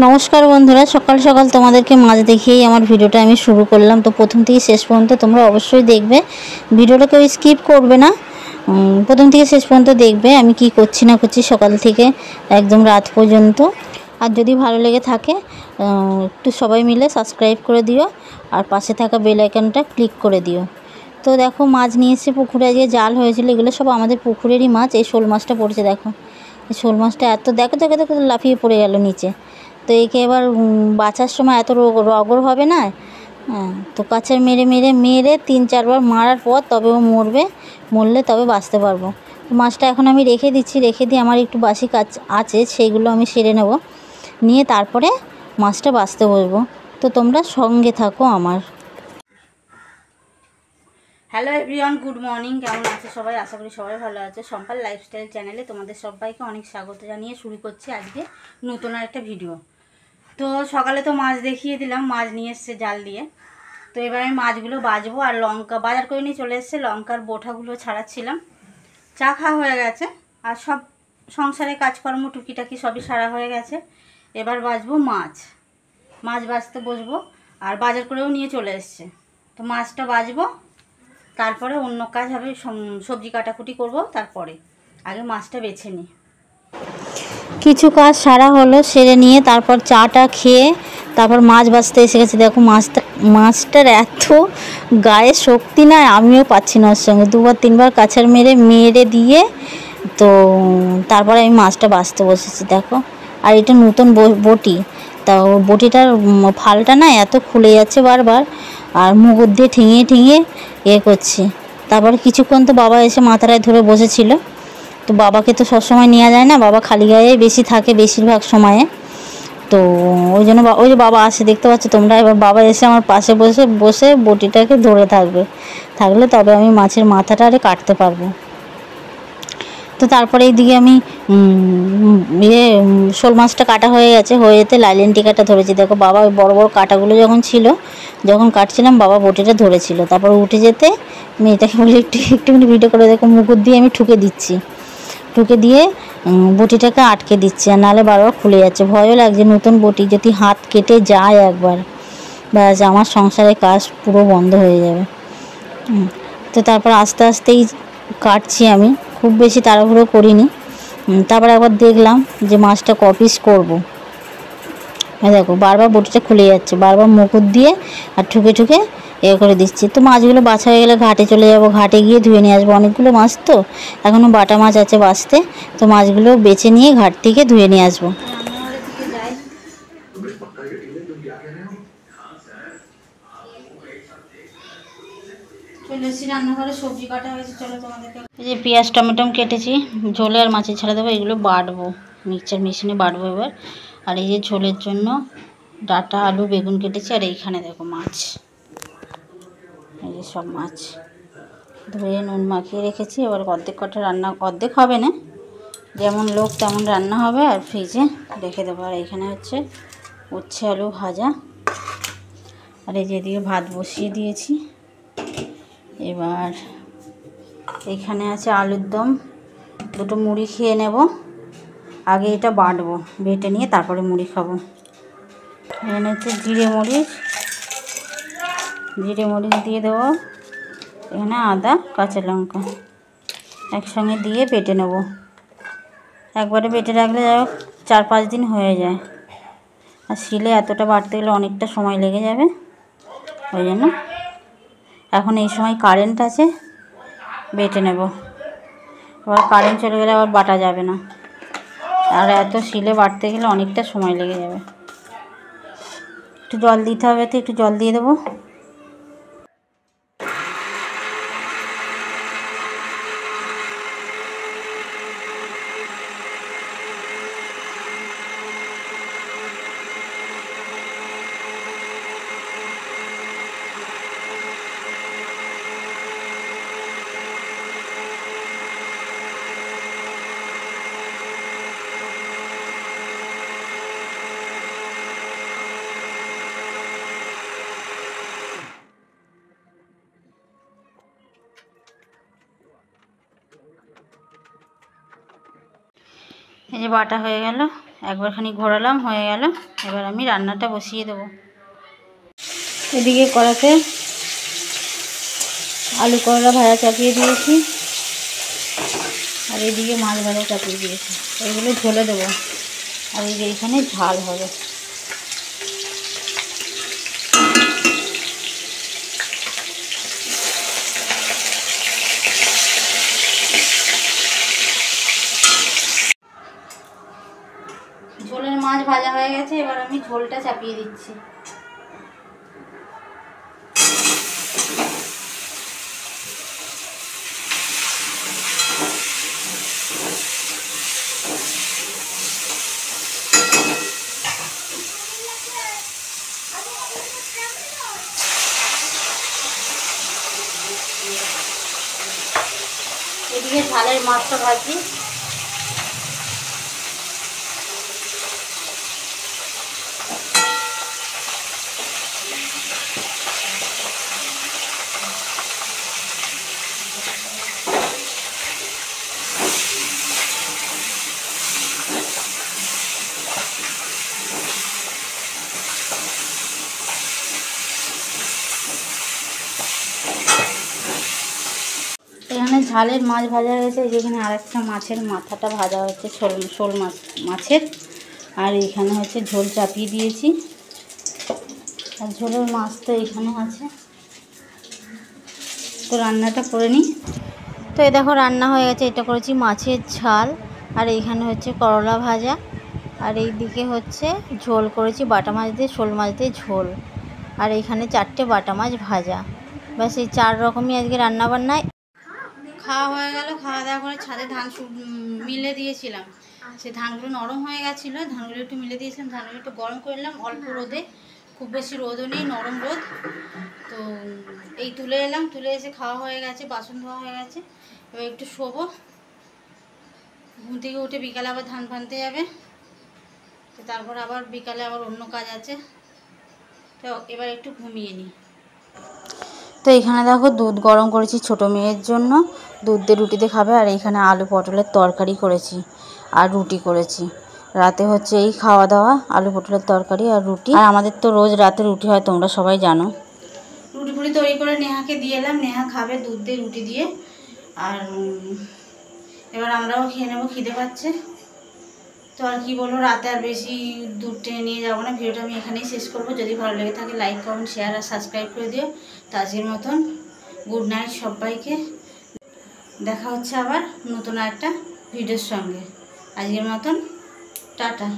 নমস্কার বন্ধুরা, সকাল সকাল তোমাদেরকে মাছ দেখিয়েই আমার ভিডিওটা আমি শুরু করলাম। তো প্রথম থেকে শেষ পর্যন্ত তোমরা অবশ্যই দেখবে, ভিডিওটা কেউ স্কিপ করবে না, প্রথম থেকে শেষ পর্যন্ত দেখবে আমি কি করছি না করছি সকাল থেকে একদম রাত পর্যন্ত। আর যদি ভালো লেগে থাকে একটু সবাই মিলে সাবস্ক্রাইব করে দিও আর পাশে থাকা বেল আইকনটা ক্লিক করে দিও। তো দেখো মাছ নিয়ে এসে পুকুরে আজকে জাল হয়েছিল, এগুলো সব আমাদের পুকুরেরই মাছ। এই শোল মাছটা পড়েছে, দেখো এই শোল মাছটা এত দেখো দেখো দেখো লাফিয়ে পড়ে গেল নিচে। তো একে এবার বাছার সময় এত রগর হবে না, তো কাছের মেরে মেরে মেরে 3-4 বার মারার পর তবে ও মরলে তবে বাঁচতে পারবো। তো মাছটা এখন আমি রেখে দিচ্ছি, রেখে দিয়ে আমার একটু বাসি কাজ আছে সেইগুলো আমি সেরে নেব, নিয়ে তারপরে মাছটা বাছতে বসবো। তো তোমরা সঙ্গে থাকো আমার। Hello everyone, good morning. কেমন আছে সবাই? আশা করি সবাই ভালো আছে। সম্পাল লাইফস্টাইল চ্যানেলে তোমাদের সবাইকে অনেক স্বাগত জানিয়ে শুরু করছি আজকে নতুন একটা ভিডিও। তো সকালে তো মাছ দেখিয়ে দিলাম, মাছ নিয়ে এসছে জাল দিয়ে। তো এবার আমি মাছগুলো বাছবো আর লঙ্কা বাজার করে নিয়ে চলে এসছে, লঙ্কার বোঁটাগুলো ছাড়াচ্ছিলাম। চা খাওয়া হয়ে গেছে আর সব সংসারে কাজকর্ম টুকিটাকি সবই সারা হয়ে গেছে। এবার বাছবো মাছ বাছতে বসবো, আর বাজার করেও নিয়ে চলে এসছে। তো মাছটা বাছবো, তারপরে অন্য কাজ হবে, সবজি কাটাকুটি করব। তারপরে আগে মাছটা বেছে নিই। কিছু কাজ সারা হলো, সেরে নিয়ে তারপর চাটা খেয়ে তারপর মাছ বাছতে এসে গেছে। দেখো মাছটার এত গায়ে শক্তি না, আমিও পাচ্ছি না ওর সঙ্গে। 2-3 বার কাছার মেরে দিয়ে তো তারপরে আমি মাছটা বাছতে বসেছি। দেখো, আর এটা নতুন বটি, তা বটিটার ফালটা না এত খুলে যাচ্ছে বারবার, আর মুগুর দিয়ে ঠেঙিয়ে করছি। তারপরে কিছুক্ষণ তো বাবা এসে মাথাটায় ধরে বসেছিল। তো বাবাকে তো সবসময় নেওয়া যায় না, বাবা খালি গায়ে বেশি থাকে বেশিরভাগ সময়ে। তো ওই জন্য ওই যে বাবা আসে, দেখতে পাচ্ছ তোমরা। এবার বাবা এসে আমার পাশে বসে বটিটাকে ধরে থাকলে তবে আমি মাছের মাথাটা আরে কাটতে পারবো। তো তারপরে এইদিকে আমি শোল মাছটা কাটা হয়ে গেছে, হয়ে যেতে লাইলেন্টি কাটা ধরেছি। দেখো বাবা ওই বড় বড় কাটাগুলো যখন কাটছিলাম বাবা বটিটা ধরেছিল। তারপর উঠে যেতে মেয়েটাকে বলে একটুখানি ভিডিও করে দেখো, মুকুট দিয়ে আমি ঠুকে দিয়ে বটিটাকে আটকে দিচ্ছি, আর নাহলে বারবার খুলে যাচ্ছে। ভয়ও লাগছে, নতুন বটি যদি হাত কেটে যায় একবার, ব্যাস আমার সংসারের কাজ পুরো বন্ধ হয়ে যাবে। তো তারপর আস্তে আস্তেই কাটছি, আমি খুব বেশি তাড়াহুড়ো করিনি। তারপর একবার দেখলাম যে মাছটা ক পিস করবো। দেখো বারবার বটিটা খুলে যাচ্ছে, বারবার মুকুট দিয়ে আর ঠুকে করে দিচ্ছি। তো মাছগুলো বাছা হয়ে গেলে ঘাটে চলে যাব, ঘাটে গিয়ে ধুয়ে নিয়ে আসবো। অনেকগুলো মাছ তো এখনও বাটা মাছ আছে বাছতে, তো মাছগুলো বেছে নিয়ে ঘাট থেকে ধুয়ে নিয়ে আসবো। চলে এসেছি রান্নাঘরে, সবজি কাটা হয়েছে। চলো তোমাদেরকে, এই যে পেঁয়াজ টমেটো কেটেছি, ঝোলে আর মাছে ছাড়া দেবো। এগুলো বাটবো, মিক্সচার মেশিনে বাটবো এবার। আর এই যে ঝোলের জন্য ডাঁটা আলু বেগুন কেটেছি। আর এইখানে দেখো মাছ, এই যে সব মাছ ধুয়ে নুন মাখিয়ে রেখেছি। এবার অর্ধেক কটা রান্না, অর্ধেক হবে না, যেমন লোক তেমন রান্না হবে, আর ফ্রিজে রেখে দেবো। আর এইখানে হচ্ছে উচ্ছে আলু ভাজা। আর এই যে এদিকে ভাত বসিয়ে দিয়েছি। এবার এখানে আছে আলুর দম, দুটো মুড়ি খেয়ে নেব। আগে এটা বাটবো, বেটে নিয়ে তারপরে মুড়ি খাবো। এখানে হচ্ছে জিরে মরিচ দিয়ে দেবো, এখানে আদা কাঁচা লঙ্কা একসঙ্গে দিয়ে বেটে নেব। একবারে বেটে রাখলে যাই হোক 4-5 দিন হয়ে যায়, আর শিলে এতটা বাটতে গেলে অনেকটা সময় লেগে যাবে। ওই জন্য এখন এই সময় কারেন্ট আছে, বেটে নেব। আবার কারেন্ট চলে গেলে আবার বাটা যাবে না, আর এত শিলে বাটতে গেলে অনেকটা সময় লেগে যাবে। একটু জল দিতে হবে, তো একটু জল দিয়ে দেবো। এই যে বাটা হয়ে গেল, একবার খানি ঘোরালাম, হয়ে গেল। এবার আমি রান্নাটা বসিয়ে দেবো। এদিকে কড়াতে আলু করলা ভাজা চাপিয়ে দিয়েছি, আর এদিকে মাছ ভাজা চাপিয়ে দিয়েছি। এগুলো ঝোলে দেবো, আর এই যে এখানে ঝাল হবে। ঝোলের মাছ ভাজা হয়ে গেছে, এবার আমি ঝোলটা চাপিয়ে দিচ্ছি। এদিকে ঝালের মাছটা ভাজি। এখানে ঝালের মাছ ভাজা হয়েছে, যেখানে আরেকটা মাছের মাথাটা ভাজা হচ্ছে, শোল মাছের। আর এখানে হচ্ছে ঝোল চাপিয়ে দিয়েছি, আর ঝোলের মাছ তো এখানে আছে। তো রান্নাটা করে নিই। তো এই দেখো রান্না হয়ে গেছে। এটা করেছি মাছের ঝাল, আর এইখানে হচ্ছে করলা ভাজা, আর এই দিকে হচ্ছে ঝোল করেছি বাটা মাছ দিয়ে, শোল মাছ দিয়ে ঝোল, আর এইখানে 4টে বাটা মাছ ভাজা। ব্যাস এই 4 রকমই আজকে রান্নাবান্নায়। খাওয়া হয়ে গেল। খাওয়া দাওয়া করে ছাদে ধান মিলে দিয়েছিলাম। সে ধানগুলো নরম হয়ে গেছিলো, ধানগুলো একটু মিলে দিয়েছিলাম। ধানগুলো একটু গরম করে নিলাম অল্প রোদে, খুব বেশি রোদও নেই, নরম রোদ। তো এই তুলে এলাম, তুলে এসে খাওয়া হয়ে গেছে, বাসন ধোয়া হয়ে গেছে। এবার একটু শোবো, ঘুম থেকে উঠে বিকালে আবার ধান ভানতে যাবে। তো তারপর আবার বিকালে আবার অন্য কাজ আছে। তো এবার একটু ঘুমিয়ে নিই। তো এখানে দেখো দুধ গরম করেছি ছোটো মেয়ের জন্য, দুধ দিয়ে রুটিতে খাবে। আর এইখানে আলু পটলের তরকারি করেছি, আর রুটি করেছি। রাতে হচ্ছে এই খাওয়া দাওয়া, আলু পটলের তরকারি আর রুটি। আর আমাদের তো রোজ রাতে রুটি হয়, তোমরা সবাই জানো। রুটি ফুটি তৈরি করে নেহাকে দিয়ে এলাম, নেহা খাবে দুধ দিয়ে রুটি দিয়ে। আর এবার আমরাও খেয়ে নেবো, খিদে পাচ্ছে। তো আর কি বলবো, রাতে আর বেশি দুধ টেনে নিয়ে যাবো না। ভিডিওটা আমি এখানেই শেষ করবো। যদি ভালো লেগে থাকে লাইক কমেন্ট শেয়ার আর সাবস্ক্রাইব করে দিও। তো আজকের মতন গুড নাইট সবাইকে। দেখা হচ্ছে আবার নতুন একটা ভিডিওর সঙ্গে। আজকের মতন টাটা।